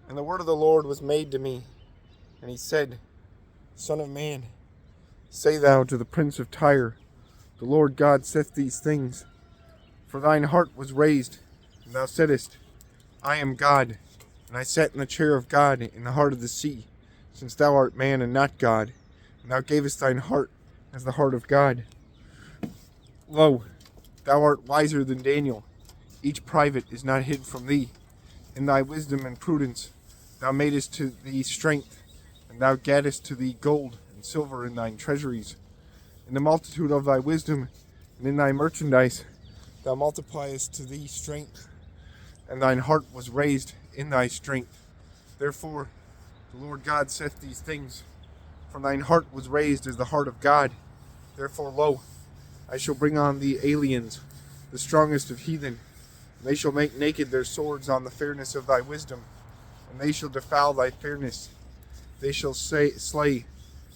And the word of the Lord was made to me, and he said, Son of man, say thou to the prince of Tyre, the Lord God saith these things. For thine heart was raised, and thou saidst, I am God, and I sat in the chair of God in the heart of the sea, since thou art man and not God, and thou gavest thine heart as the heart of God. Lo, thou art wiser than Daniel. Each private is not hid from thee. In thy wisdom and prudence thou madest to thee strength, and thou gaddest to thee gold and silver in thine treasuries. In the multitude of thy wisdom and in thy merchandise thou multipliest to thee strength, and thine heart was raised in thy strength. Therefore the Lord God saith these things. For thine heart was raised as the heart of God. Therefore, lo, I shall bring on thee aliens, the strongest of heathen, and they shall make naked their swords on the fairness of thy wisdom, and they shall defile thy fairness. They shall slay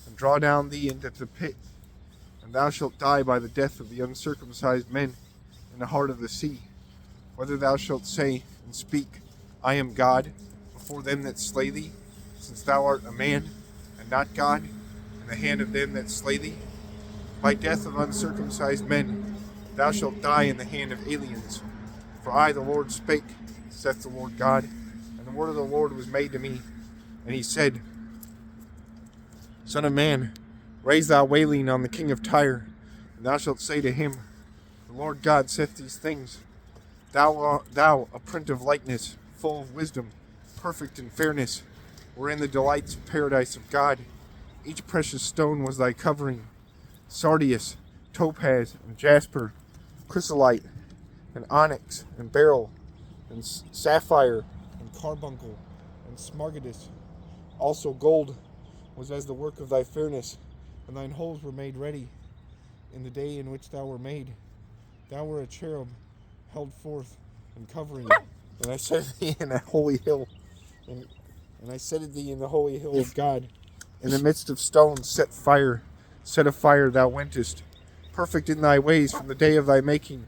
and draw down thee into the pit, and thou shalt die by the death of the uncircumcised men in the heart of the sea. Whether thou shalt say and speak, I am God, before them that slay thee, since thou art a man and not God, in the hand of them that slay thee. By death of uncircumcised men thou shalt die in the hand of aliens. For I, the Lord, spake, saith the Lord God, and the word of the Lord was made to me. And he said, Son of man, raise thou wailing on the king of Tyre, and thou shalt say to him, The Lord God saith these things. Thou, a print of likeness, full of wisdom, perfect in fairness, wherein the delights of paradise of God. Each precious stone was thy covering, sardius, topaz, and jasper, chrysolite, and onyx, and beryl, and sapphire, and carbuncle, and smaragdus. Also gold was as the work of thy fairness, and thine holes were made ready in the day in which thou were made. Thou wert a cherub held forth and covering, and I set thee in a holy hill, and I set thee in the holy hill of God. In the midst of stones set afire thou wentest, perfect in thy ways from the day of thy making,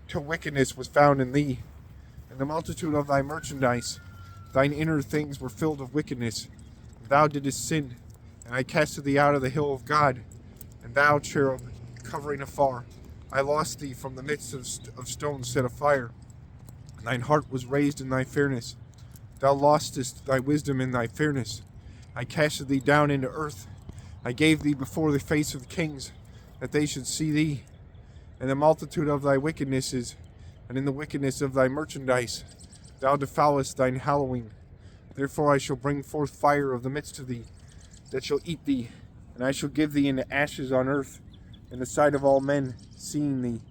till wickedness was found in thee. In the multitude of thy merchandise, thine inner things were filled of wickedness. Thou didst sin, and I casted thee out of the hill of God. And thou, cherub, covering afar, I lost thee from the midst of stones set afire. And thine heart was raised in thy fairness. Thou lostest thy wisdom in thy fairness. I casted thee down into earth. I gave thee before the face of kings, that they should see thee. In the multitude of thy wickednesses, and in the wickedness of thy merchandise, thou defilest thine hallowing. Therefore I shall bring forth fire of the midst of thee, that shall eat thee, and I shall give thee into ashes on earth, in the sight of all men, seeing thee.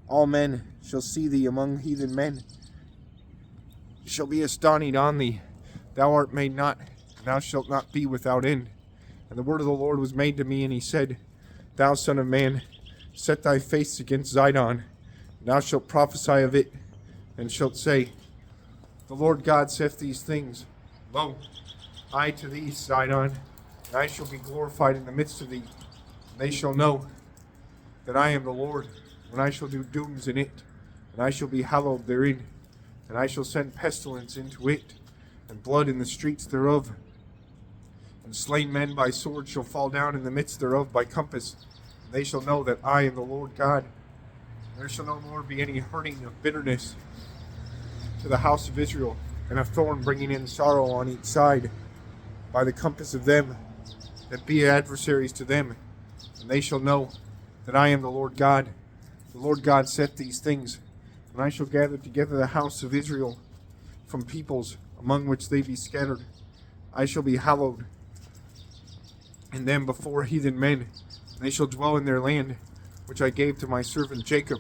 All men shall see thee among heathen men, shall be astonished on thee. Thou art made not, and thou shalt not be without end. And the word of the Lord was made to me, and he said, Thou son of man, set thy face against Zidon, and thou shalt prophesy of it, and shalt say, The Lord God saith these things. Lo, I to thee, Zidon, and I shall be glorified in the midst of thee. And they shall know that I am the Lord, when I shall do dooms in it, and I shall be hallowed therein. And I shall send pestilence into it, and blood in the streets thereof. And slain men by sword shall fall down in the midst thereof by compass. And they shall know that I am the Lord God. There shall no more be any hurting of bitterness to the house of Israel, and a thorn bringing in sorrow on each side, by the compass of them that be adversaries to them. And they shall know that I am the Lord God. The Lord God saith these things. And I shall gather together the house of Israel from peoples among which they be scattered. I shall be hallowed in them before heathen men. And they shall dwell in their land, which I gave to my servant Jacob.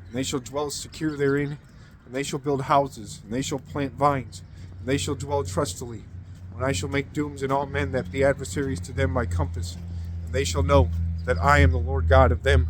And they shall dwell secure therein. And they shall build houses, and they shall plant vines, and they shall dwell trustfully. When I shall make dooms in all men that be adversaries to them by compass. And they shall know that I am the Lord God of them.